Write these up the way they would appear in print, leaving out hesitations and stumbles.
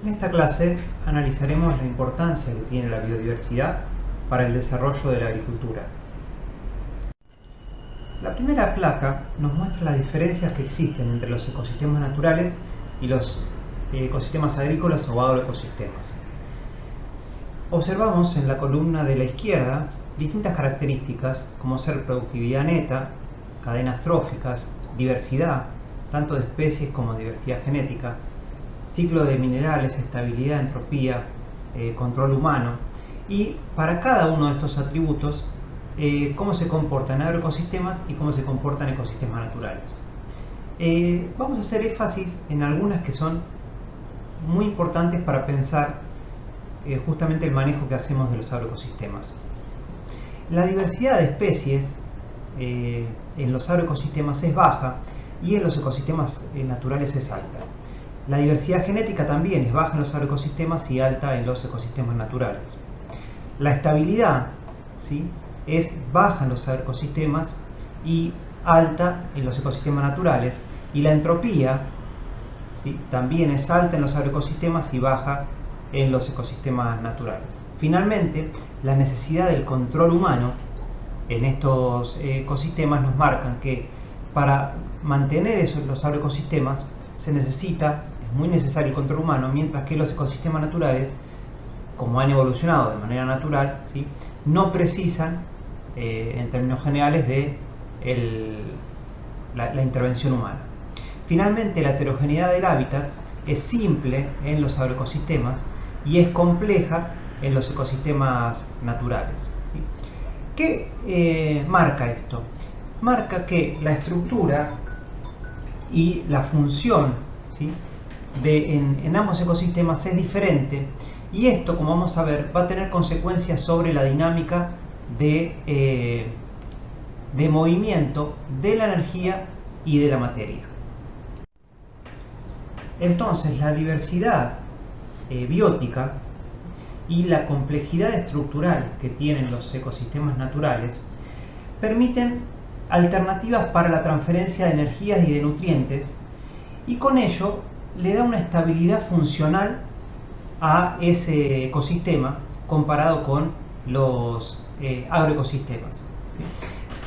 En esta clase analizaremos la importancia que tiene la biodiversidad para el desarrollo de la agricultura. La primera placa nos muestra las diferencias que existen entre los ecosistemas naturales y los ecosistemas agrícolas o agroecosistemas. Observamos en la columna de la izquierda distintas características como ser productividad neta, cadenas tróficas, diversidad, tanto de especies como diversidad genética, ciclo de minerales, estabilidad, entropía, control humano, y para cada uno de estos atributos cómo se comportan agroecosistemas y cómo se comportan ecosistemas naturales. Vamos a hacer énfasis en algunas que son muy importantes para pensar justamente el manejo que hacemos de los agroecosistemas. La diversidad de especies en los agroecosistemas es baja y en los ecosistemas naturales es alta. La diversidad genética también es baja en los agroecosistemas y alta en los ecosistemas naturales. La estabilidad, ¿sí?, es baja en los agroecosistemas y alta en los ecosistemas naturales. Y la entropía, ¿sí?, también es alta en los agroecosistemas y baja en los ecosistemas naturales. Finalmente, la necesidad del control humano en estos ecosistemas nos marcan que para mantener los agroecosistemas se necesita, es muy necesario el control humano, mientras que los ecosistemas naturales, como han evolucionado de manera natural, ¿sí?, no precisan, en términos generales, de la intervención humana. Finalmente, la heterogeneidad del hábitat es simple en los agroecosistemas y es compleja en los ecosistemas naturales, ¿sí? ¿Qué marca esto? Marca que la estructura y la función, ¿sí?, en ambos ecosistemas es diferente, y esto, como vamos a ver, va a tener consecuencias sobre la dinámica de movimiento de la energía y de la materia. Entonces, la diversidad biótica y la complejidad estructural que tienen los ecosistemas naturales permiten alternativas para la transferencia de energías y de nutrientes, y con ello le da una estabilidad funcional a ese ecosistema comparado con los agroecosistemas, ¿sí?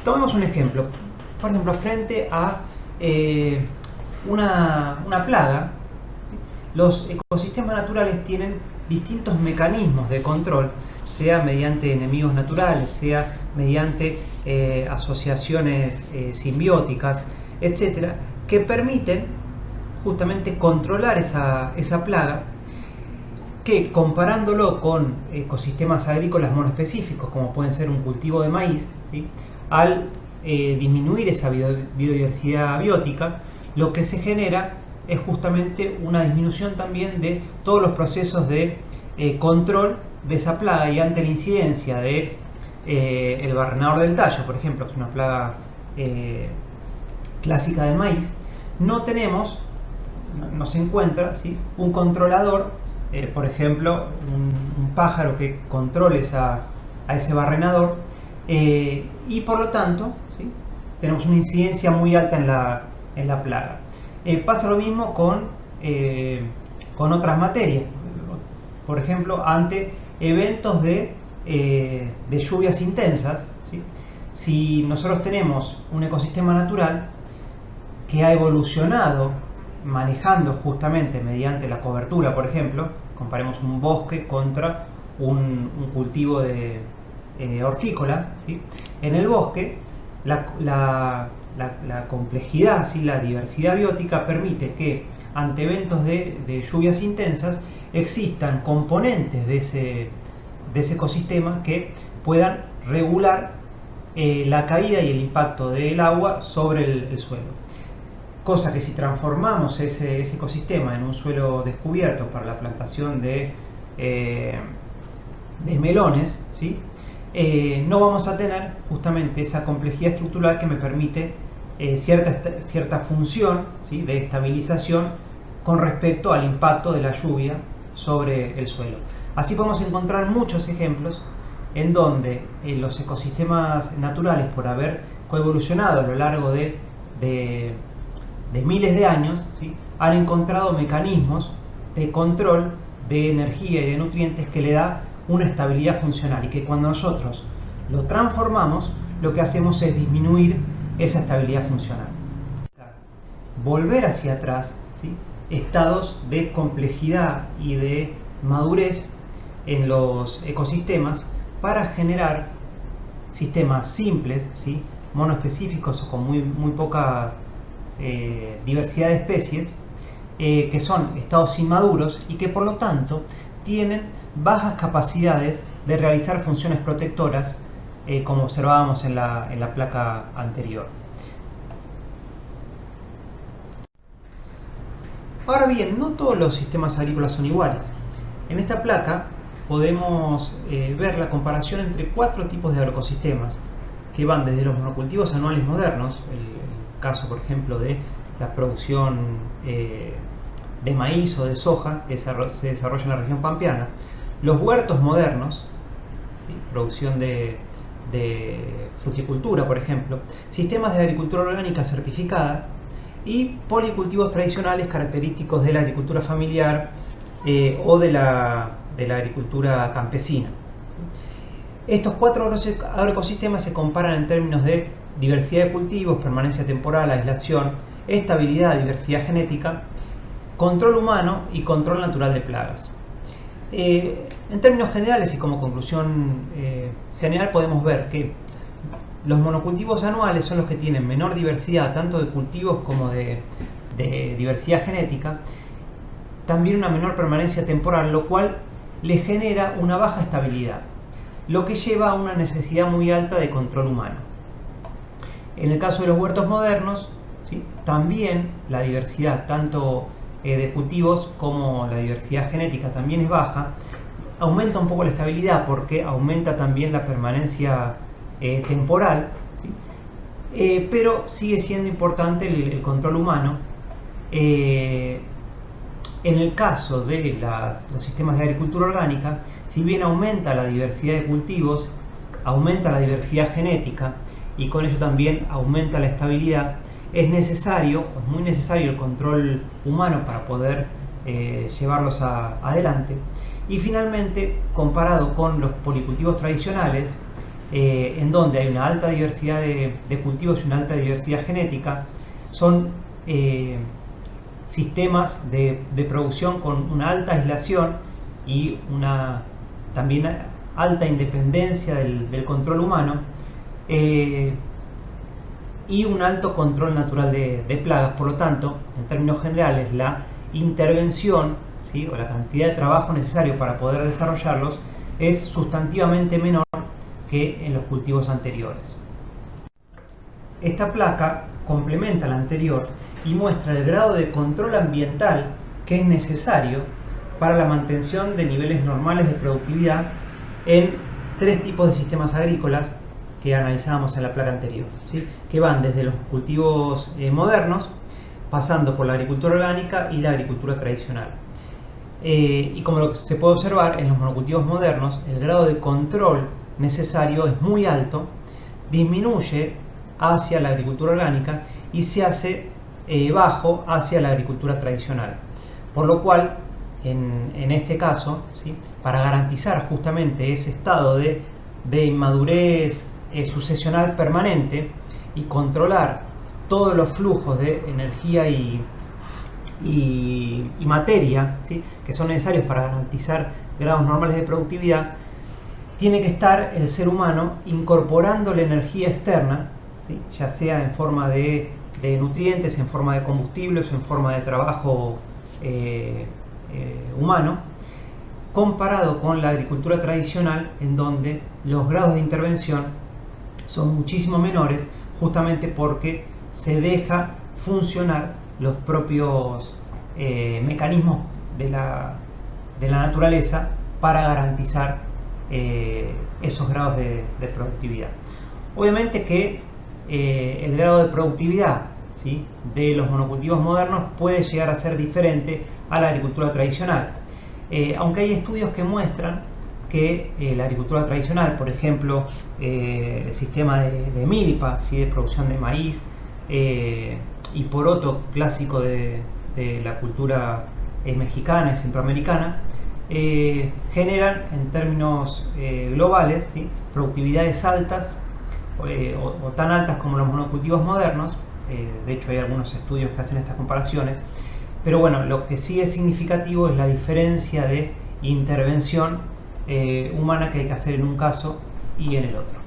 Tomemos un ejemplo. Por ejemplo, frente a una plaga, los ecosistemas naturales tienen distintos mecanismos de control, sea mediante enemigos naturales, sea mediante asociaciones simbióticas, etcétera, que permiten justamente controlar esa plaga, que comparándolo con ecosistemas agrícolas monoespecíficos, como pueden ser un cultivo de maíz, ¿sí?, al disminuir esa biodiversidad biótica, lo que se genera es justamente una disminución también de todos los procesos de control de esa plaga, y ante la incidencia de el barrenador del tallo, por ejemplo, que es una plaga clásica del maíz, no se encuentra, ¿sí?, un controlador, por ejemplo, un pájaro que controle a ese barrenador, y por lo tanto, ¿sí?, tenemos una incidencia muy alta en la plaga. Pasa lo mismo con otras materias. Por ejemplo, ante eventos de lluvias intensas, ¿sí?, si nosotros tenemos un ecosistema natural que ha evolucionado manejando justamente mediante la cobertura, por ejemplo, comparemos un bosque contra un cultivo de hortícola, ¿sí?, en el bosque la complejidad, ¿sí?, la diversidad biótica permite que ante eventos de lluvias intensas existan componentes de ese ecosistema que puedan regular la caída y el impacto del agua sobre el suelo. Cosa que si transformamos ese ecosistema en un suelo descubierto para la plantación de melones, ¿sí?, no vamos a tener justamente esa complejidad estructural que me permite cierta función, ¿sí?, de estabilización con respecto al impacto de la lluvia sobre el suelo. Así podemos encontrar muchos ejemplos en donde los ecosistemas naturales, por haber coevolucionado a lo largo de miles de años, ¿sí?, han encontrado mecanismos de control de energía y de nutrientes que le da una estabilidad funcional, y que cuando nosotros lo transformamos, lo que hacemos es disminuir esa estabilidad funcional. Volver hacia atrás, ¿sí?, estados de complejidad y de madurez en los ecosistemas para generar sistemas simples, ¿sí?, monoespecíficos o con muy poca diversidad de especies, que son estados inmaduros y que por lo tanto tienen bajas capacidades de realizar funciones protectoras, como observábamos en la placa anterior. Ahora bien, no todos los sistemas agrícolas son iguales. En esta placa podemos ver la comparación entre 4 tipos de agroecosistemas que van desde los monocultivos anuales modernos, el caso por ejemplo de la producción de maíz o de soja que se desarrolla en la región pampeana, los huertos modernos, ¿sí?, producción de fruticultura por ejemplo, sistemas de agricultura orgánica certificada y policultivos tradicionales característicos de la agricultura familiar o de la agricultura campesina. Estos 4 agroecosistemas se comparan en términos de diversidad de cultivos, permanencia temporal, aislación, estabilidad, diversidad genética, control humano y control natural de plagas. En términos generales y como conclusión general podemos ver que los monocultivos anuales son los que tienen menor diversidad tanto de cultivos como de diversidad genética, también una menor permanencia temporal, lo cual le genera una baja estabilidad, lo que lleva a una necesidad muy alta de control humano. En el caso de los huertos modernos, ¿sí?, también la diversidad tanto de cultivos como la diversidad genética también es baja. Aumenta un poco la estabilidad porque aumenta también la permanencia temporal, ¿sí?, pero sigue siendo importante el control humano. En el caso de los sistemas de agricultura orgánica, si bien aumenta la diversidad de cultivos, aumenta la diversidad genética y con ello también aumenta la estabilidad, es muy necesario el control humano para poder llevarlos adelante. Y finalmente, comparado con los policultivos tradicionales, en donde hay una alta diversidad de cultivos y una alta diversidad genética, son sistemas de producción con una alta aislación y una también alta independencia del control humano, y un alto control natural de plagas. Por lo tanto, en términos generales, la intervención, ¿sí?, o la cantidad de trabajo necesario para poder desarrollarlos es sustantivamente menor que en los cultivos anteriores. Esta placa complementa la anterior y muestra el grado de control ambiental que es necesario para la mantención de niveles normales de productividad en 3 tipos de sistemas agrícolas que analizábamos en la placa anterior, ¿sí?, que van desde los cultivos modernos, pasando por la agricultura orgánica y la agricultura tradicional. Y como se puede observar, en los monocultivos modernos el grado de control necesario es muy alto, disminuye hacia la agricultura orgánica y se hace bajo hacia la agricultura tradicional. Por lo cual, en este caso, ¿sí?, para garantizar justamente ese estado de inmadurez sucesional permanente y controlar todos los flujos de energía y materia, ¿sí?, que son necesarios para garantizar grados normales de productividad, tiene que estar el ser humano incorporando la energía externa, ¿sí?, ya sea en forma de nutrientes, en forma de combustibles o en forma de trabajo humano, comparado con la agricultura tradicional, en donde los grados de intervención son muchísimo menores, justamente porque se deja funcionar los propios mecanismos de la naturaleza para garantizar esos grados de productividad. Obviamente que el grado de productividad, ¿sí?, de los monocultivos modernos puede llegar a ser diferente a la agricultura tradicional, aunque hay estudios que muestran que la agricultura tradicional, por ejemplo el sistema de milpa, ¿sí?, de producción de maíz, y poroto clásico de la cultura mexicana y centroamericana, generan en términos globales, ¿sí?, productividades altas o tan altas como los monocultivos modernos. De hecho hay algunos estudios que hacen estas comparaciones, pero bueno, lo que sí es significativo es la diferencia de intervención humana que hay que hacer en un caso y en el otro.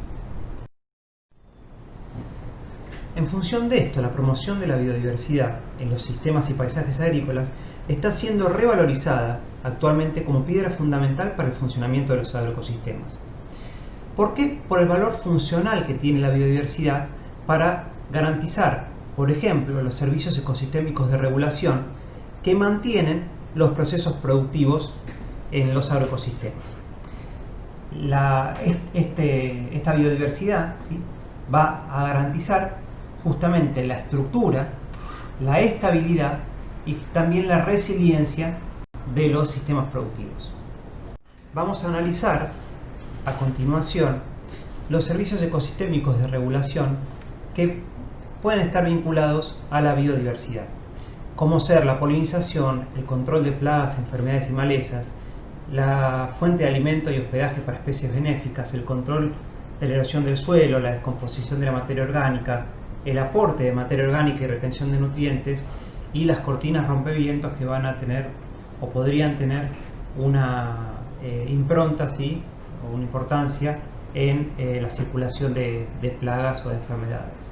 En función de esto, la promoción de la biodiversidad en los sistemas y paisajes agrícolas está siendo revalorizada actualmente como piedra fundamental para el funcionamiento de los agroecosistemas. ¿Por qué? Por el valor funcional que tiene la biodiversidad para garantizar, por ejemplo, los servicios ecosistémicos de regulación que mantienen los procesos productivos en los agroecosistemas. Esta biodiversidad, ¿sí?, va a garantizar justamente la estructura, la estabilidad y también la resiliencia de los sistemas productivos. Vamos a analizar a continuación los servicios ecosistémicos de regulación que pueden estar vinculados a la biodiversidad, como ser la polinización, el control de plagas, enfermedades y malezas, la fuente de alimento y hospedaje para especies benéficas, el control de la erosión del suelo, la descomposición de la materia orgánica, el aporte de materia orgánica y retención de nutrientes, y las cortinas rompevientos que van a tener o podrían tener una impronta, ¿sí?, o una importancia en la circulación de plagas o de enfermedades.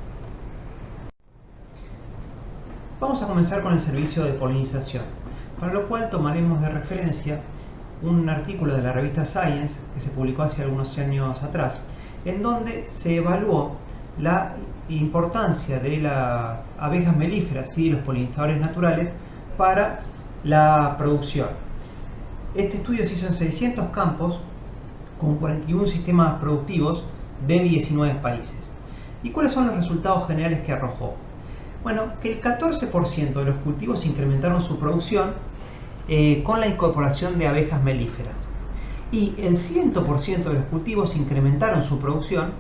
Vamos a comenzar con el servicio de polinización, para lo cual tomaremos de referencia un artículo de la revista Science que se publicó hace algunos años atrás, en donde se evaluó la importancia de las abejas melíferas y los polinizadores naturales para la producción. Este estudio se hizo en 600 campos con 41 sistemas productivos de 19 países. ¿Y cuáles son los resultados generales que arrojó? Bueno, que el 14% de los cultivos incrementaron su producción con la incorporación de abejas melíferas. Y el 100% de los cultivos incrementaron su producción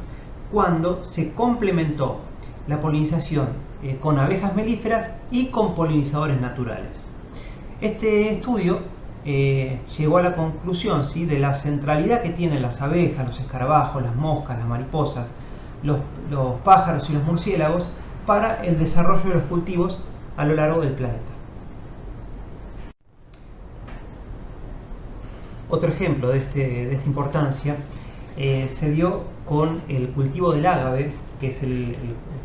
cuando se complementó la polinización con abejas melíferas y con polinizadores naturales. Este estudio llegó a la conclusión, ¿sí?, de la centralidad que tienen las abejas, los escarabajos, las moscas, las mariposas, los pájaros y los murciélagos para el desarrollo de los cultivos a lo largo del planeta. Otro ejemplo de esta importancia se dio con el cultivo del ágave, que es el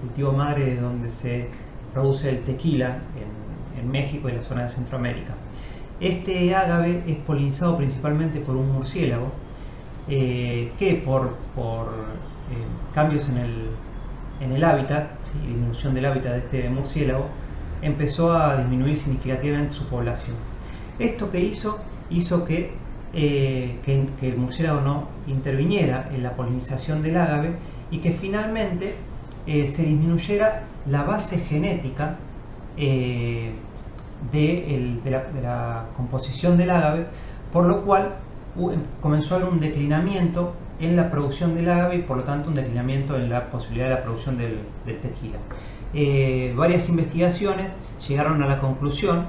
cultivo madre de donde se produce el tequila en México y la zona de Centroamérica. Este ágave es polinizado principalmente por un murciélago que por cambios en el hábitat, ¿sí?, disminución del hábitat de este murciélago, empezó a disminuir significativamente su población. Esto que hizo que el murciélago no interviniera en la polinización del ágave y que finalmente se disminuyera la base genética de la composición del ágave, por lo cual comenzó a haber un declinamiento en la producción del ágave y por lo tanto un declinamiento en la posibilidad de la producción del tequila. Varias investigaciones llegaron a la conclusión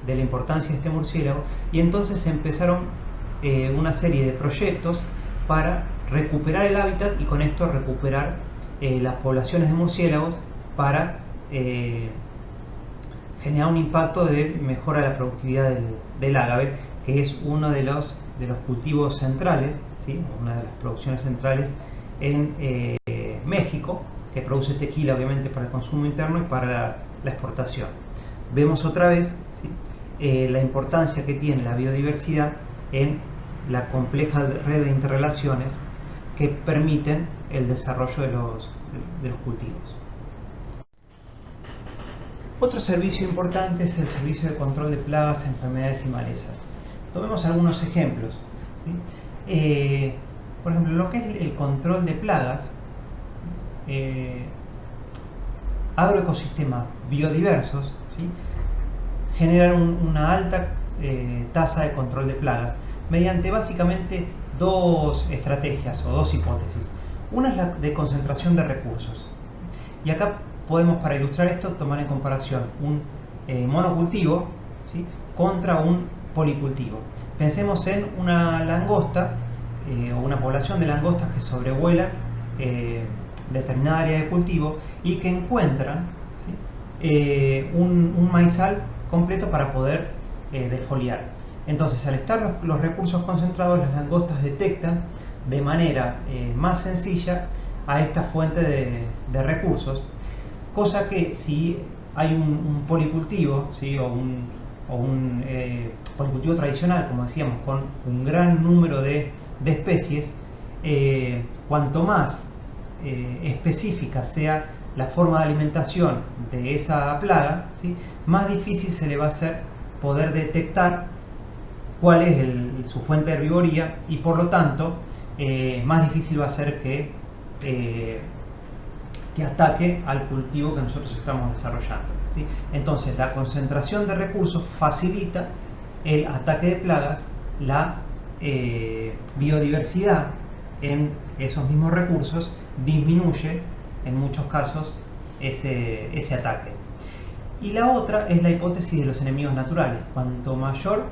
de la importancia de este murciélago y entonces se empezaron una serie de proyectos para recuperar el hábitat y con esto recuperar las poblaciones de murciélagos para generar un impacto de mejora de la productividad del ágave, que es uno de los cultivos centrales, ¿sí?, una de las producciones centrales en México, que produce tequila obviamente para el consumo interno y para la exportación. Vemos otra vez, ¿sí?, la importancia que tiene la biodiversidad en la compleja red de interrelaciones que permiten el desarrollo de los cultivos. Otro servicio importante es el servicio de control de plagas, enfermedades y malezas. Tomemos algunos ejemplos, ¿sí? Por ejemplo, lo que es el control de plagas, agroecosistemas biodiversos, ¿sí?, generan una alta tasa de control de plagas mediante básicamente dos estrategias o dos hipótesis. Una es la de concentración de recursos. Y acá podemos, para ilustrar esto, tomar en comparación un monocultivo, ¿sí?, contra un policultivo. Pensemos en una langosta o una población de langostas que sobrevuelan determinada área de cultivo y que encuentran, ¿sí? Un maizal completo para poder defoliar. Entonces, al estar los recursos concentrados, las langostas detectan de manera más sencilla a esta fuente de recursos, cosa que si hay un policultivo, ¿sí? o un policultivo tradicional, como decíamos, con un gran número de especies, cuanto más específica sea la forma de alimentación de esa plaga, ¿sí? más difícil se le va a hacer poder detectar cuál es su fuente de herbivoría y por lo tanto más difícil va a ser que ataque al cultivo que nosotros estamos desarrollando, ¿sí? Entonces la concentración de recursos facilita el ataque de plagas, la biodiversidad en esos mismos recursos disminuye en muchos casos ese ataque. Y la otra es la hipótesis de los enemigos naturales. Cuanto mayor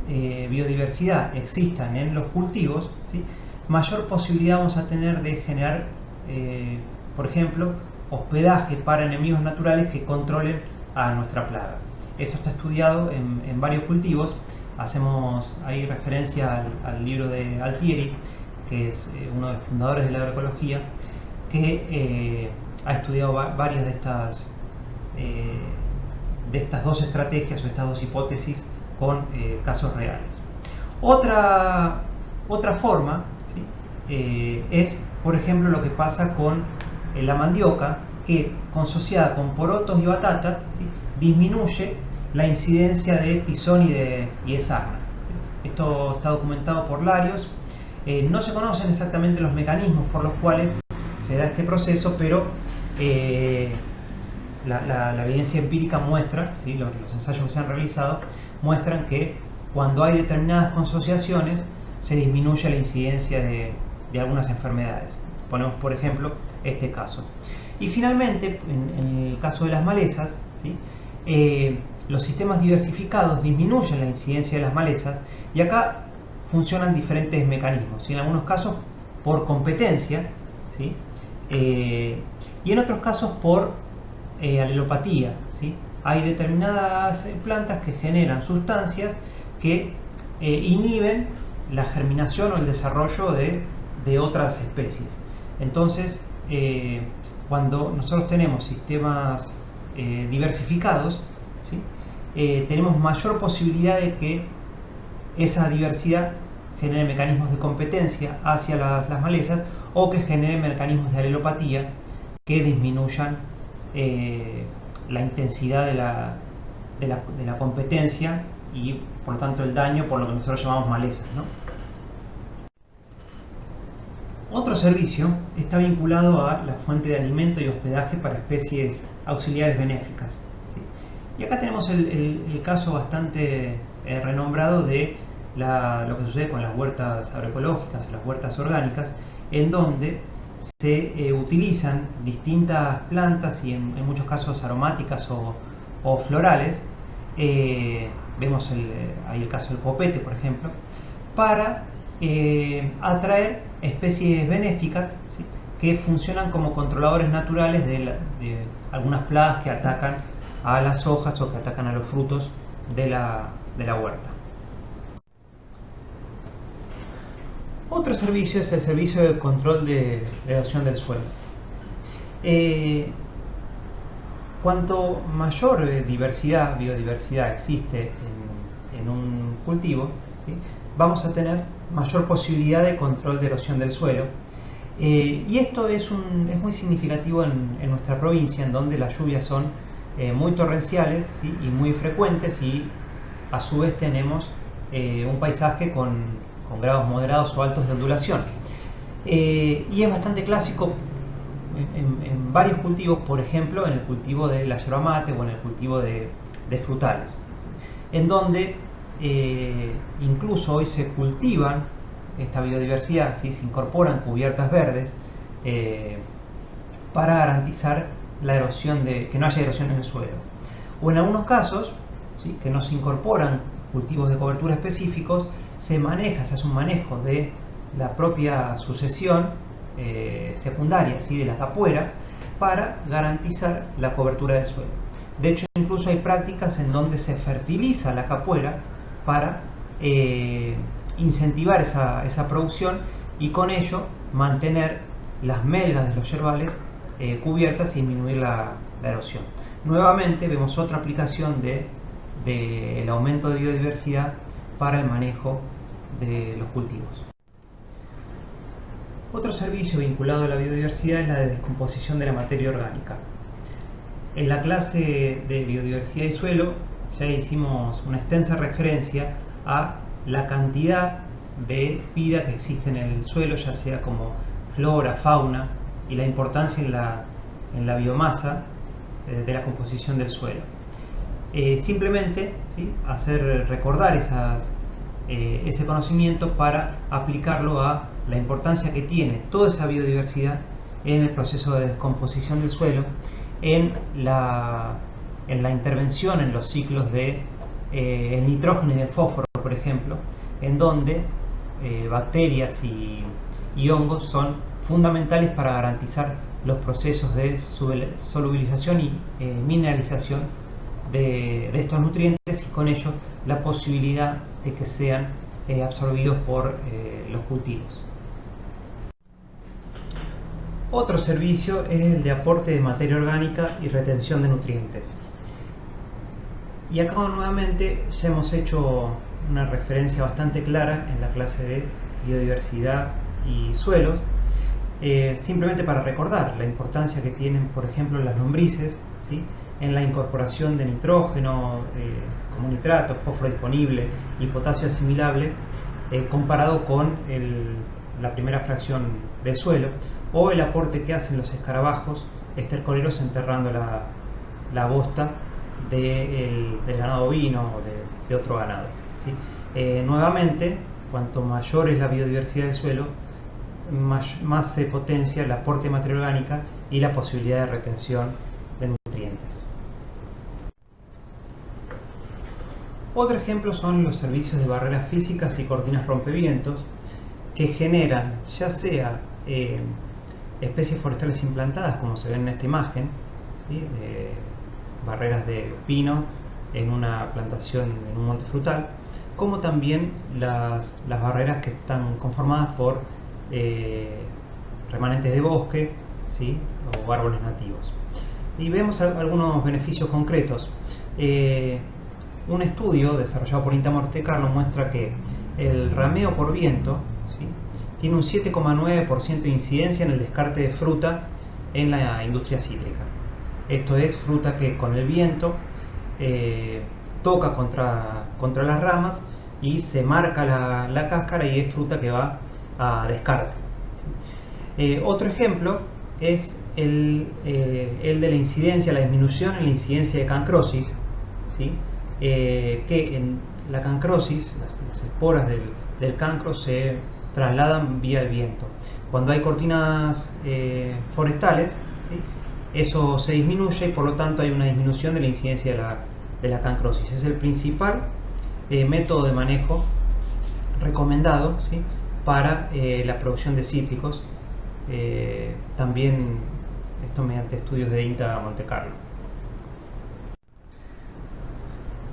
biodiversidad existan en los cultivos, ¿sí? mayor posibilidad vamos a tener de generar, por ejemplo, hospedaje para enemigos naturales que controlen a nuestra plaga. Esto está estudiado en varios cultivos. Hacemos ahí referencia al libro de Altieri, que es uno de los fundadores de la agroecología, que ha estudiado varias de estas dos estrategias o estas dos hipótesis con casos reales. Otra forma, ¿sí? Es, por ejemplo, lo que pasa con la mandioca, que consociada con porotos y batata, ¿sí? disminuye la incidencia de tizón y de sarna. Esto está documentado por Larios. No se conocen exactamente los mecanismos por los cuales se da este proceso, pero la evidencia empírica muestra, ¿sí? los ensayos que se han realizado muestran que cuando hay determinadas consociaciones se disminuye la incidencia de algunas enfermedades. Ponemos por ejemplo este caso. Y finalmente, en el caso de las malezas, ¿sí? Los sistemas diversificados disminuyen la incidencia de las malezas y acá funcionan diferentes mecanismos, ¿sí? En algunos casos por competencia, ¿sí? Y en otros casos por alelopatía, ¿sí? Hay determinadas plantas que generan sustancias que inhiben la germinación o el desarrollo de otras especies. Entonces, cuando nosotros tenemos sistemas diversificados, ¿sí? Tenemos mayor posibilidad de que esa diversidad genere mecanismos de competencia hacia las malezas o que genere mecanismos de alelopatía que disminuyan la intensidad de la competencia y por lo tanto el daño por lo que nosotros llamamos malezas, ¿no? Otro servicio está vinculado a la fuente de alimento y hospedaje para especies auxiliares benéficas, ¿sí? Y acá tenemos el caso bastante renombrado de lo que sucede con las huertas agroecológicas, las huertas orgánicas, en donde se utilizan distintas plantas y en muchos casos aromáticas o florales. Vemos ahí el caso del copete, por ejemplo, para atraer especies benéficas, ¿sí? que funcionan como controladores naturales de algunas plagas que atacan a las hojas o que atacan a los frutos de la huerta. Otro servicio es el servicio de control de erosión del suelo. Cuanto mayor biodiversidad existe en un cultivo, ¿sí? vamos a tener mayor posibilidad de control de erosión del suelo. Y esto es muy significativo en nuestra provincia, en donde las lluvias son muy torrenciales, ¿sí? y muy frecuentes, y a su vez tenemos un paisaje con grados moderados o altos de ondulación. Y es bastante clásico en varios cultivos, por ejemplo en el cultivo de la yerba mate o en el cultivo de frutales, en donde incluso hoy se cultivan esta biodiversidad, ¿sí? se incorporan cubiertas verdes para garantizar la erosión que no haya erosión en el suelo. O en algunos casos, ¿sí? que no se incorporan cultivos de cobertura específicos, se hace un manejo de la propia sucesión secundaria, ¿sí? De la capuera, para garantizar la cobertura del suelo. De hecho, incluso hay prácticas en donde se fertiliza la capuera para incentivar esa producción y con ello mantener las melgas de los yerbales cubiertas y disminuir la erosión. Nuevamente vemos otra aplicación del aumento de biodiversidad para el manejo de los cultivos. Otro servicio vinculado a la biodiversidad es la de descomposición de la materia orgánica. En la clase de biodiversidad y suelo ya hicimos una extensa referencia a la cantidad de vida que existe en el suelo, ya sea como flora, fauna, y la importancia en la biomasa de la composición del suelo. Simplemente, ¿sí?, hacer recordar ese conocimiento para aplicarlo a la importancia que tiene toda esa biodiversidad en el proceso de descomposición del suelo, en la intervención en los ciclos de el nitrógeno y del fósforo, por ejemplo, en donde bacterias y hongos son fundamentales para garantizar los procesos de solubilización y mineralización de estos nutrientes, y con ello la posibilidad de que sean absorbidos por los cultivos. Otro servicio es el de aporte de materia orgánica y retención de nutrientes. Y acá nuevamente ya hemos hecho una referencia bastante clara en la clase de biodiversidad y suelos, simplemente para recordar la importancia que tienen, por ejemplo, las lombrices, ¿sí?, en la incorporación de nitrógeno como nitrato, fósforo disponible y potasio asimilable, comparado con la primera fracción del suelo, o el aporte que hacen los escarabajos estercoleros enterrando la bosta del ganado ovino o de otro ganado, ¿sí? Nuevamente, cuanto mayor es la biodiversidad del suelo, más se potencia el aporte de materia orgánica y la posibilidad de retención de nutrientes. Otro ejemplo son los servicios de barreras físicas y cortinas rompevientos, que generan ya sea especies forestales implantadas, como se ven en esta imagen, ¿sí?, barreras de pino en una plantación en un monte frutal, como también las barreras que están conformadas por remanentes de bosque, ¿sí?, o árboles nativos. Y vemos algunos beneficios concretos. Un estudio desarrollado por INTA Monte Carlo muestra que el rameo por viento, ¿sí?, tiene un 7,9% de incidencia en el descarte de fruta en la industria cítrica. Esto es fruta que con el viento toca contra las ramas y se marca la cáscara, y es fruta que va a descarte. Otro ejemplo es el de la incidencia, la disminución en la incidencia de cancrosis, ¿sí?, que en la cancrosis, las esporas del cancro se trasladan vía el viento. Cuando hay cortinas forestales, ¿sí?, eso se disminuye y por lo tanto hay una disminución de la incidencia de la cancrosis. Es el principal método de manejo recomendado, ¿sí?, para la producción de cítricos, también esto mediante estudios de INTA Monte Carlo.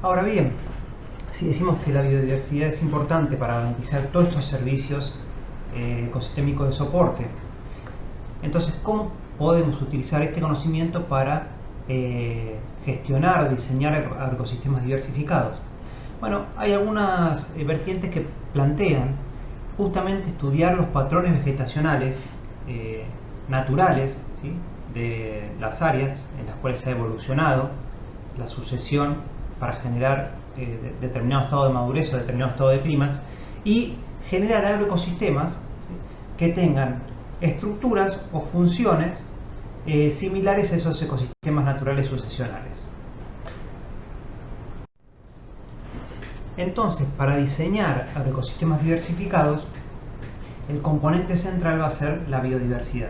Ahora bien, si decimos que la biodiversidad es importante para garantizar todos estos servicios ecosistémicos de soporte, entonces, ¿cómo podemos utilizar este conocimiento para gestionar o diseñar agroecosistemas diversificados? Bueno, hay algunas vertientes que plantean justamente estudiar los patrones vegetacionales naturales, ¿sí?, de las áreas en las cuales se ha evolucionado la sucesión para generar determinado estado de madurez o determinado estado de clímax, y generar agroecosistemas, ¿sí?, que tengan estructuras o funciones similares a esos ecosistemas naturales sucesionales. Entonces, para diseñar agroecosistemas diversificados, el componente central va a ser la biodiversidad.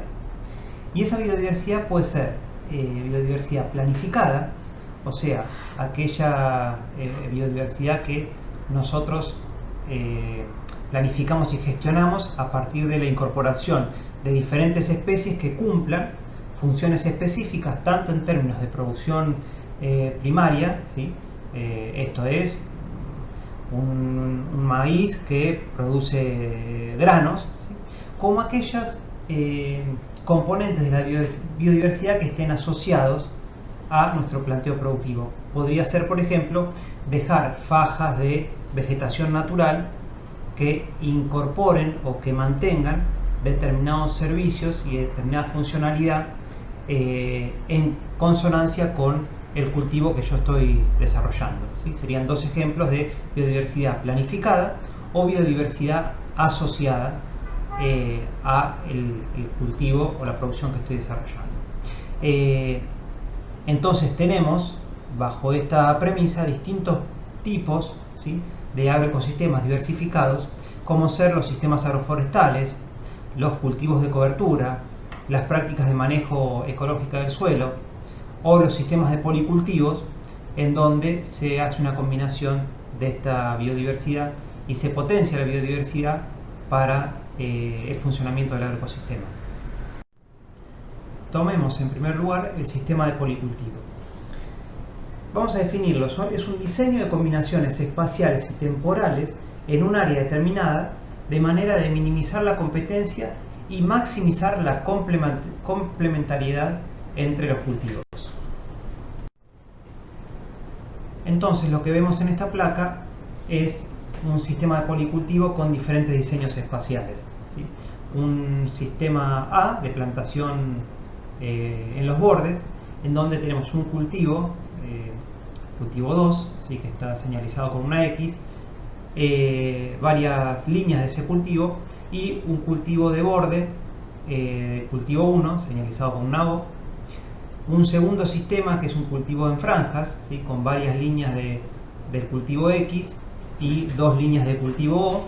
Y esa biodiversidad puede ser biodiversidad planificada, o sea, aquella biodiversidad que nosotros planificamos y gestionamos a partir de la incorporación de diferentes especies que cumplan funciones específicas tanto en términos de producción primaria, ¿sí? Esto es un maíz que produce granos, ¿sí? Como aquellas componentes de la biodiversidad que estén asociados a nuestro planteo productivo. Podría ser, por ejemplo, dejar fajas de vegetación natural que incorporen o que mantengan determinados servicios y determinada funcionalidad en consonancia con el cultivo que yo estoy desarrollando, ¿sí? Serían dos ejemplos de biodiversidad planificada o biodiversidad asociada a el cultivo o la producción que estoy desarrollando. Entonces tenemos, bajo esta premisa, distintos tipos, ¿sí?, de agroecosistemas diversificados, como ser los sistemas agroforestales, los cultivos de cobertura, las prácticas de manejo ecológico del suelo o los sistemas de policultivos, en donde se hace una combinación de esta biodiversidad y se potencia la biodiversidad para el funcionamiento del agroecosistema. Tomemos en primer lugar el sistema de policultivo. Vamos a definirlo. Es un diseño de combinaciones espaciales y temporales en un área determinada de manera de minimizar la competencia y maximizar la complementariedad entre los cultivos. Entonces lo que vemos en esta placa es un sistema de policultivo con diferentes diseños espaciales, ¿sí? Un sistema A de plantación en los bordes, en donde tenemos un cultivo, cultivo 2, ¿sí?, que está señalizado con una X, varias líneas de ese cultivo, y un cultivo de borde, cultivo 1, señalizado con una O. Un segundo sistema que es un cultivo en franjas, ¿sí?, con varias líneas del cultivo X y dos líneas de cultivo O,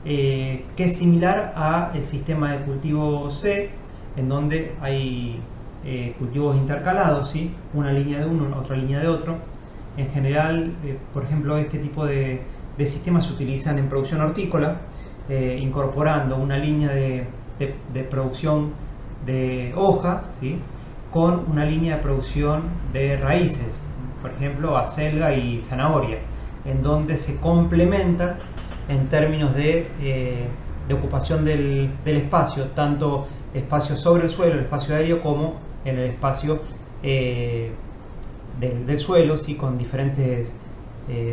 que es similar al sistema de cultivo C, en donde hay cultivos intercalados, ¿sí?, una línea de uno, otra línea de otro. En general, por ejemplo, este tipo de sistemas se utilizan en producción hortícola, incorporando una línea de producción de hoja, ¿sí?, con una línea de producción de raíces, por ejemplo, acelga y zanahoria, en donde se complementan en términos de ocupación del espacio, tanto espacio sobre el suelo, el espacio aéreo, como en el espacio del suelo, ¿sí?, con diferentes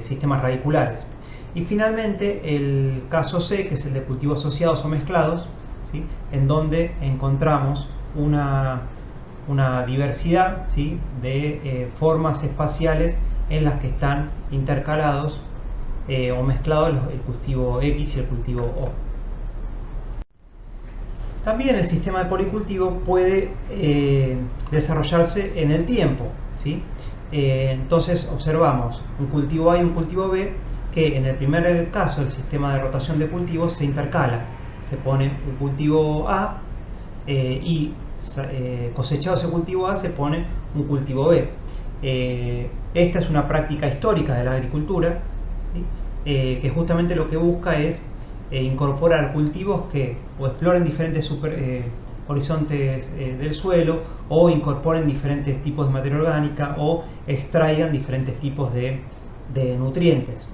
sistemas radiculares. Y finalmente el caso C, que es el de cultivos asociados o mezclados, ¿sí?, en donde encontramos una diversidad, ¿sí?, de formas espaciales en las que están intercalados o mezclados el cultivo X y el cultivo O. También el sistema de policultivo puede desarrollarse en el tiempo, ¿sí? Entonces observamos un cultivo A y un cultivo B, que en el primer caso el sistema de rotación de cultivos se intercala. Se pone un cultivo A y cosechado ese cultivo A se pone un cultivo B. Esta es una práctica histórica de la agricultura, ¿sí?, que justamente lo que busca es incorporar cultivos que o exploren diferentes horizontes del suelo, o incorporen diferentes tipos de materia orgánica, o extraigan diferentes tipos de nutrientes.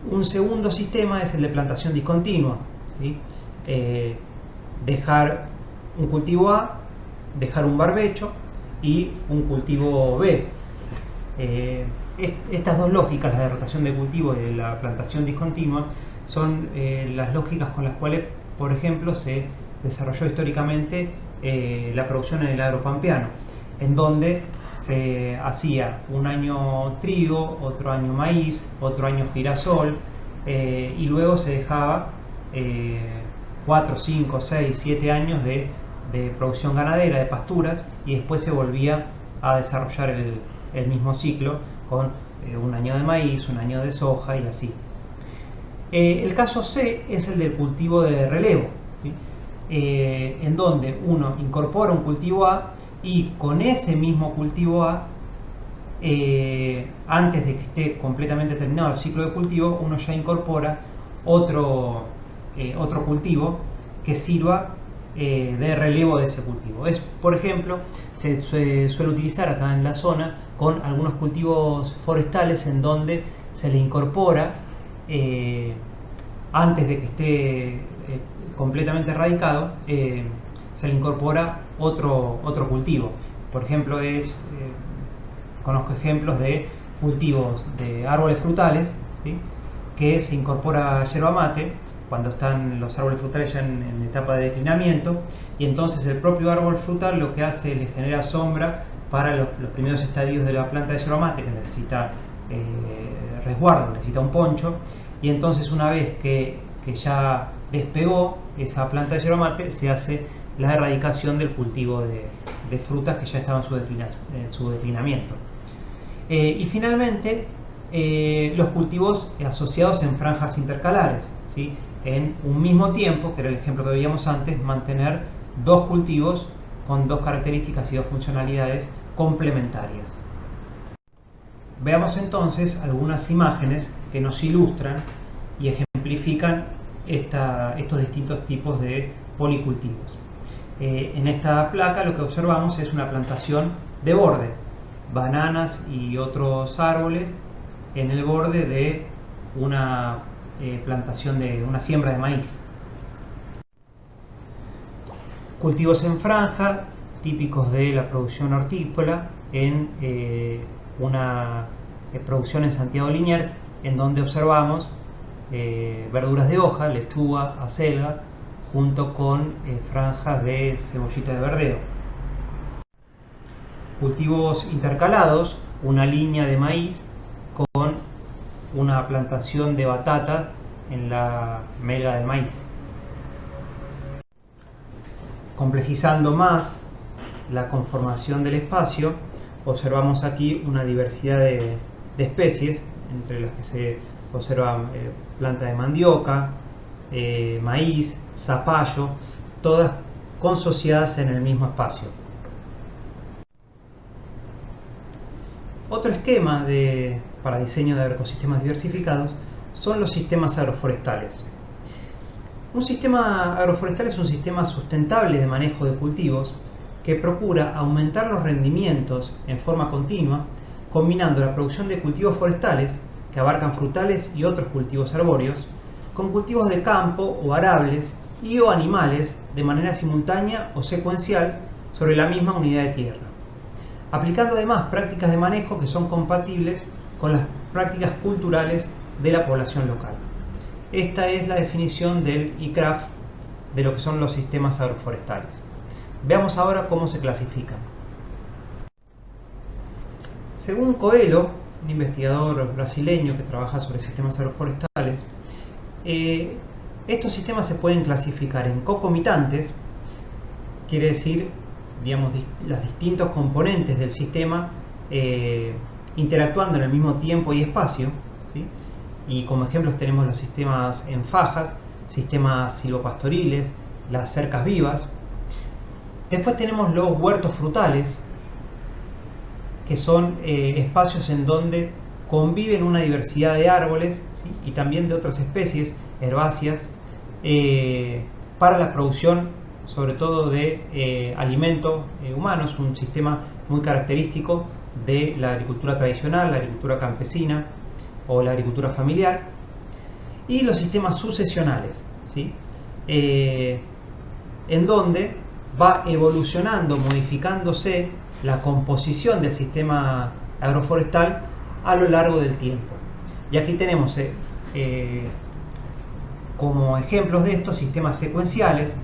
Un segundo sistema es el de plantación discontinua, ¿sí? Dejar un cultivo A, dejar un barbecho y un cultivo B. Estas dos lógicas, la de rotación de cultivo y de la plantación discontinua, son las lógicas con las cuales, por ejemplo, se desarrolló históricamente la producción en el agropampeano, en donde se hacía un año trigo, otro año maíz, otro año girasol, y luego se dejaba 4, 5, 6, 7 años de producción ganadera, de pasturas, y después se volvía a desarrollar el mismo ciclo con un año de maíz, un año de soja y así. El caso C es el del cultivo de relevo, ¿sí?, en donde uno incorpora un cultivo A y con ese mismo cultivo A antes de que esté completamente terminado el ciclo de cultivo, uno ya incorpora otro cultivo que sirva de relevo de ese cultivo. Por ejemplo, se suele utilizar acá en la zona con algunos cultivos forestales en donde se le incorpora, antes de que esté completamente erradicado, se le incorpora otro cultivo. Por ejemplo, conozco ejemplos de cultivos de árboles frutales, ¿sí?, que se incorpora yerba mate cuando están los árboles frutales ya en etapa de declinamiento, y entonces el propio árbol frutal lo que hace es le genera sombra para los primeros estadios de la planta de yerba mate, que necesita resguardo, necesita un poncho, y entonces una vez que ya despegó esa planta de yerba mate, se hace la erradicación del cultivo de frutas que ya estaban en su declinamiento. Y finalmente, los cultivos asociados en franjas intercalares, ¿sí?, en un mismo tiempo, que era el ejemplo que veíamos antes, mantener dos cultivos con dos características y dos funcionalidades complementarias. Veamos entonces algunas imágenes que nos ilustran y ejemplifican estos distintos tipos de policultivos. En esta placa lo que observamos es una plantación de borde, bananas y otros árboles en el borde de una plantación de una siembra de maíz. Cultivos en franja, típicos de la producción hortícola en una producción en Santiago de Liniers, en donde observamos verduras de hoja, lechuga, acelga, junto con franjas de cebollita de verdeo. Cultivos intercalados, una línea de maíz con una plantación de batata en la melga del maíz. Complejizando más la conformación del espacio, observamos aquí una diversidad de especies, entre las que se observan planta de mandioca, maíz, zapallo, todas consociadas en el mismo espacio. Otro esquema para diseño de ecosistemas diversificados son los sistemas agroforestales. Un sistema agroforestal es un sistema sustentable de manejo de cultivos que procura aumentar los rendimientos en forma continua, combinando la producción de cultivos forestales, que abarcan frutales y otros cultivos arbóreos, con cultivos de campo o arables o animales de manera simultánea o secuencial sobre la misma unidad de tierra, aplicando además prácticas de manejo que son compatibles con las prácticas culturales de la población local. Esta es la definición del ICRAF de lo que son los sistemas agroforestales. Veamos ahora cómo se clasifican. Según Coelho, un investigador brasileño que trabaja sobre sistemas agroforestales, estos sistemas se pueden clasificar en concomitantes, quiere decir, digamos, los distintos componentes del sistema interactuando en el mismo tiempo y espacio, ¿sí? Y como ejemplos tenemos los sistemas en fajas, sistemas silvopastoriles, las cercas vivas. Después tenemos los huertos frutales, que son espacios en donde conviven una diversidad de árboles, ¿sí?, y también de otras especies herbáceas para la producción sobre todo de alimento humano. Es un sistema muy característico de la agricultura tradicional, la agricultura campesina o la agricultura familiar. Y los sistemas sucesionales, ¿sí?, en donde va evolucionando, modificándose la composición del sistema agroforestal a lo largo del tiempo. Y aquí tenemos como ejemplos de estos sistemas secuenciales,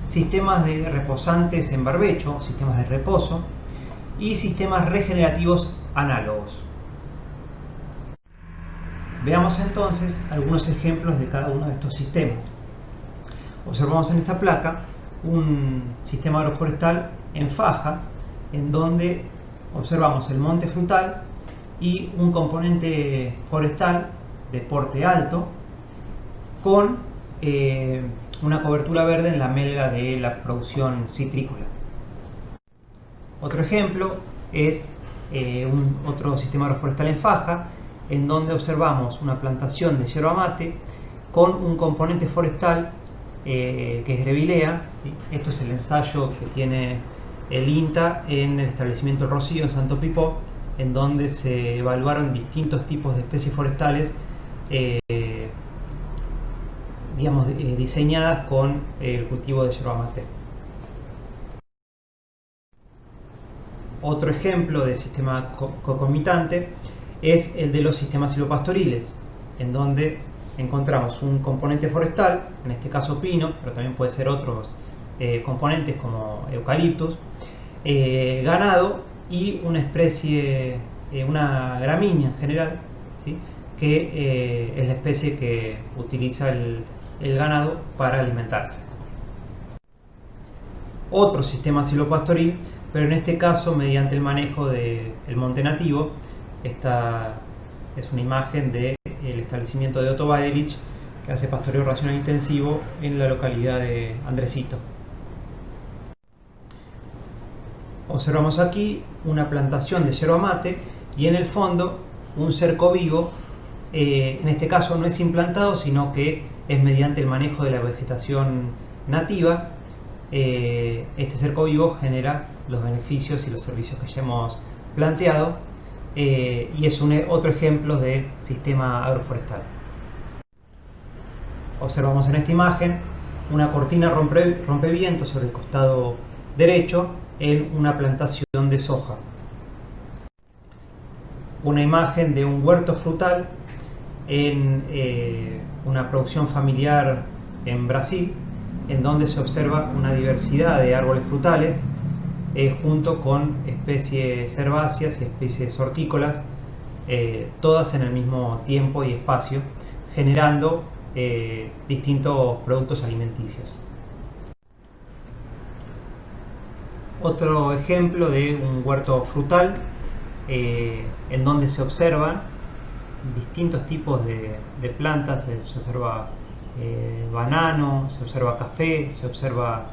sistemas de reposantes en barbecho, sistemas de reposo y sistemas regenerativos análogos. Veamos entonces algunos ejemplos de cada uno de estos sistemas. Observamos en esta placa un sistema agroforestal en faja, en donde observamos el monte frutal y un componente forestal de porte alto con una cobertura verde en la melga de la producción citrícola. Otro ejemplo es otro sistema agroforestal en faja, en donde observamos una plantación de yerba mate con un componente forestal que es Grevillea, ¿sí? Esto es el ensayo que tiene el INTA en el establecimiento El Rocío en Santo Pipó, en donde se evaluaron distintos tipos de especies forestales diseñadas con el cultivo de yerba mate. Otro ejemplo de sistema concomitante es el de los sistemas silvopastoriles, en donde encontramos un componente forestal, en este caso pino, pero también puede ser otros componentes como eucaliptus, ganado y una especie, una gramínea en general, ¿sí? Que es la especie que utiliza el ganado para alimentarse. Otro sistema silvopastoril, pero en este caso mediante el manejo del monte nativo. Esta es una imagen del establecimiento de Otto Baderich, que hace pastoreo racional intensivo en la localidad de Andresito. Observamos aquí una plantación de yerba mate y en el fondo un cerco vivo. En este caso no es implantado, sino que es mediante el manejo de la vegetación nativa. Este cerco vivo genera los beneficios y los servicios que ya hemos planteado, y es otro ejemplo de sistema agroforestal. Observamos en esta imagen una cortina rompeviento sobre el costado derecho en una plantación de soja. Una imagen de un huerto frutal en una producción familiar en Brasil, en donde se observa una diversidad de árboles frutales junto con especies herbáceas y especies hortícolas, todas en el mismo tiempo y espacio, generando distintos productos alimenticios. Otro ejemplo de un huerto frutal en donde se observan distintos tipos de plantas. Se observa banano, se observa café, se observa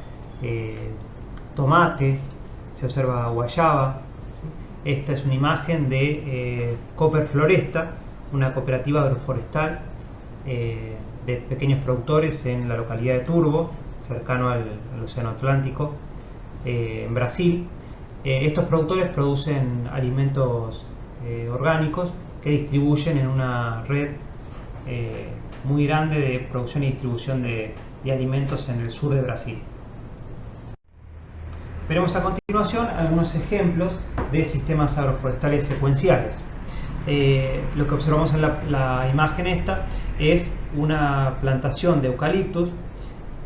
tomate, se observa guayaba, ¿sí? Esta es una imagen de Cooper Floresta, una cooperativa agroforestal de pequeños productores en la localidad de Turbo, cercano al Océano Atlántico, en Brasil. Estos productores producen alimentos orgánicos que distribuyen en una red muy grande de producción y distribución de alimentos en el sur de Brasil. Veremos a continuación algunos ejemplos de sistemas agroforestales secuenciales. Lo que observamos en la imagen esta es una plantación de eucaliptus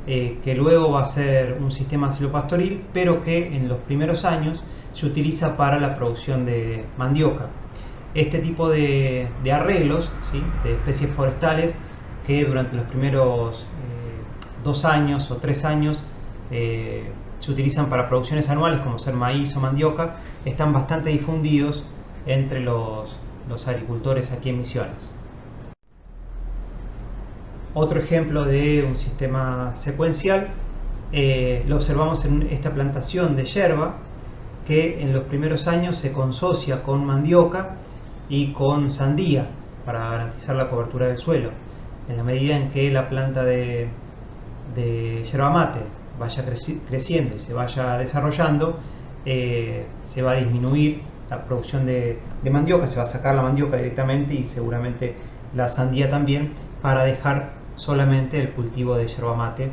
que luego va a ser un sistema silvopastoril, pero que en los primeros años se utiliza para la producción de mandioca. Este tipo de arreglos, ¿sí?, de especies forestales que durante los primeros 2 años o 3 años se utilizan para producciones anuales como ser maíz o mandioca, están bastante difundidos entre los agricultores aquí en Misiones. Otro ejemplo de un sistema secuencial lo observamos en esta plantación de yerba que en los primeros años se consocia con mandioca y con sandía para garantizar la cobertura del suelo. En la medida en que la planta de yerba mate vaya creciendo y se vaya desarrollando, se va a disminuir la producción de mandioca, se va a sacar la mandioca directamente y seguramente la sandía también, para dejar solamente el cultivo de yerba mate.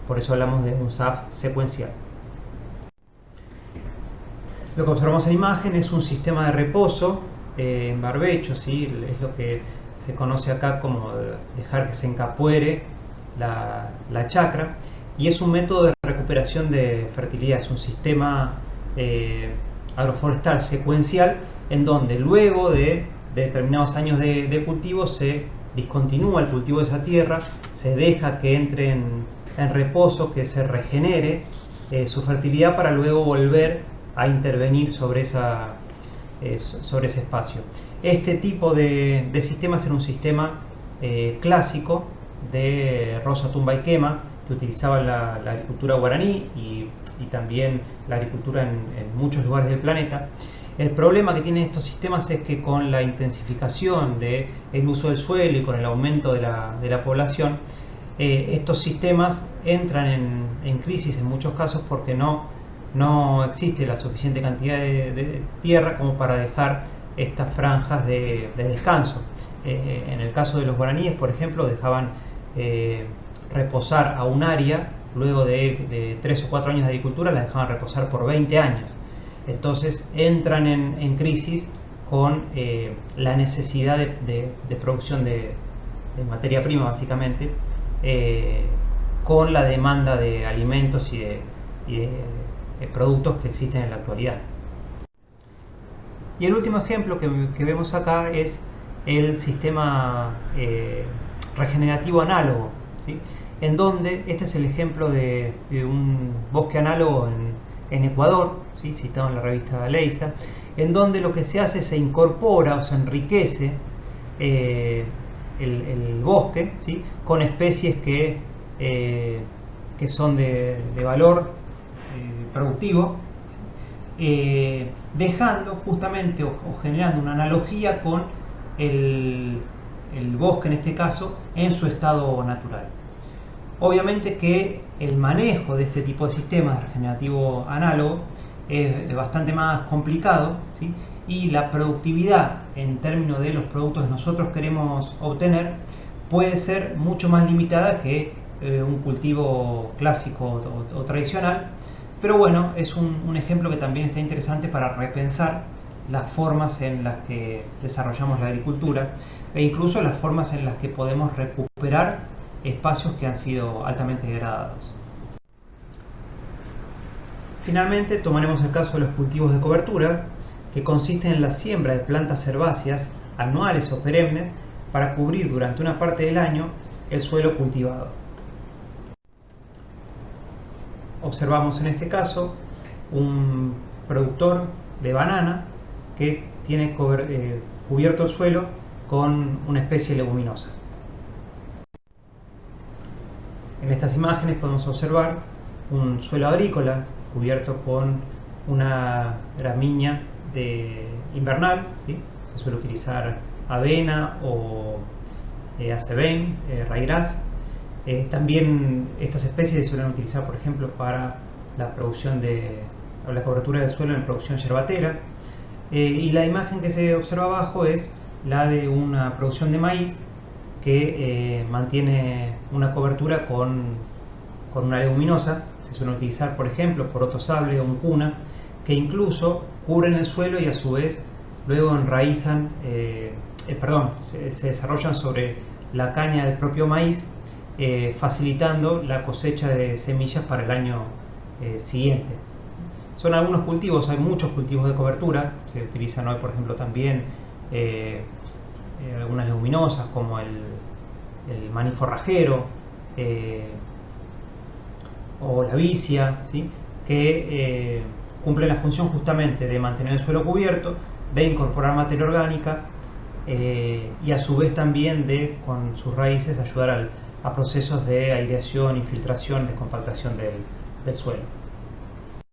Por eso hablamos de un SAF secuencial. Lo que observamos en imagen es un sistema de reposo en barbecho, ¿sí? Es lo que se conoce acá como dejar que se encapuere la chacra, y es un método de recuperación de fertilidad. Es un sistema agroforestal secuencial en donde luego de determinados años de cultivo se discontinúa el cultivo de esa tierra, se deja que entre en reposo, que se regenere su fertilidad para luego volver a intervenir sobre ese espacio. Este tipo de sistemas era un sistema clásico de Rosa Tumba y Quema, que utilizaba la agricultura guaraní y también la agricultura en muchos lugares del planeta, El problema que tienen estos sistemas es que con la intensificación del uso del suelo y con el aumento de la población, estos sistemas entran en crisis en muchos casos porque no existe la suficiente cantidad de tierra como para dejar estas franjas de descanso. En el caso de los guaraníes, por ejemplo, dejaban reposar a un área, luego de 3 o 4 años de agricultura, la dejaban reposar por 20 años. Entonces entran en crisis con la necesidad de producción de materia prima, básicamente, con la demanda de alimentos y de productos que existen en la actualidad. Y el último ejemplo que vemos acá es el sistema regenerativo análogo, ¿sí? En donde este es el ejemplo de un bosque análogo en Ecuador, ¿sí? Citado en la revista Leisa, en donde lo que se hace es se incorpora o se enriquece el bosque, ¿sí? Con especies que son de valor productivo, dejando justamente o generando una analogía con el bosque, en este caso, en su estado natural. Obviamente que el manejo de este tipo de sistemas regenerativo análogo es bastante más complicado, ¿sí? Y la productividad en términos de los productos que nosotros queremos obtener puede ser mucho más limitada que un cultivo clásico o tradicional. Pero bueno, es un ejemplo que también está interesante para repensar las formas en las que desarrollamos la agricultura e incluso las formas en las que podemos recuperar espacios que han sido altamente degradados. Finalmente, tomaremos el caso de los cultivos de cobertura, que consisten en la siembra de plantas herbáceas, anuales o perennes, para cubrir durante una parte del año el suelo cultivado. Observamos en este caso un productor de banana que tiene cubierto el suelo con una especie leguminosa. En estas imágenes podemos observar un suelo agrícola cubierto con una gramínea invernal, ¿sí? Se suele utilizar avena o acebén, ryegrass. También estas especies se suelen utilizar, por ejemplo, para la producción la cobertura del suelo en producción yerbatera. Y la imagen que se observa abajo es la de una producción de maíz que mantiene una cobertura con una leguminosa. Se suelen utilizar, por ejemplo, poroto sable o mucuna, que incluso cubren el suelo y a su vez luego enraizan, se desarrollan sobre la caña del propio maíz, facilitando la cosecha de semillas para el año siguiente. Son algunos cultivos, hay muchos cultivos de cobertura. Se utilizan hoy, por ejemplo, también algunas leguminosas como el maní forrajero o la vicia, ¿sí? Que cumplen la función justamente de mantener el suelo cubierto, de incorporar materia orgánica y a su vez también de, con sus raíces, ayudar a procesos de aireación, infiltración, descompactación del suelo.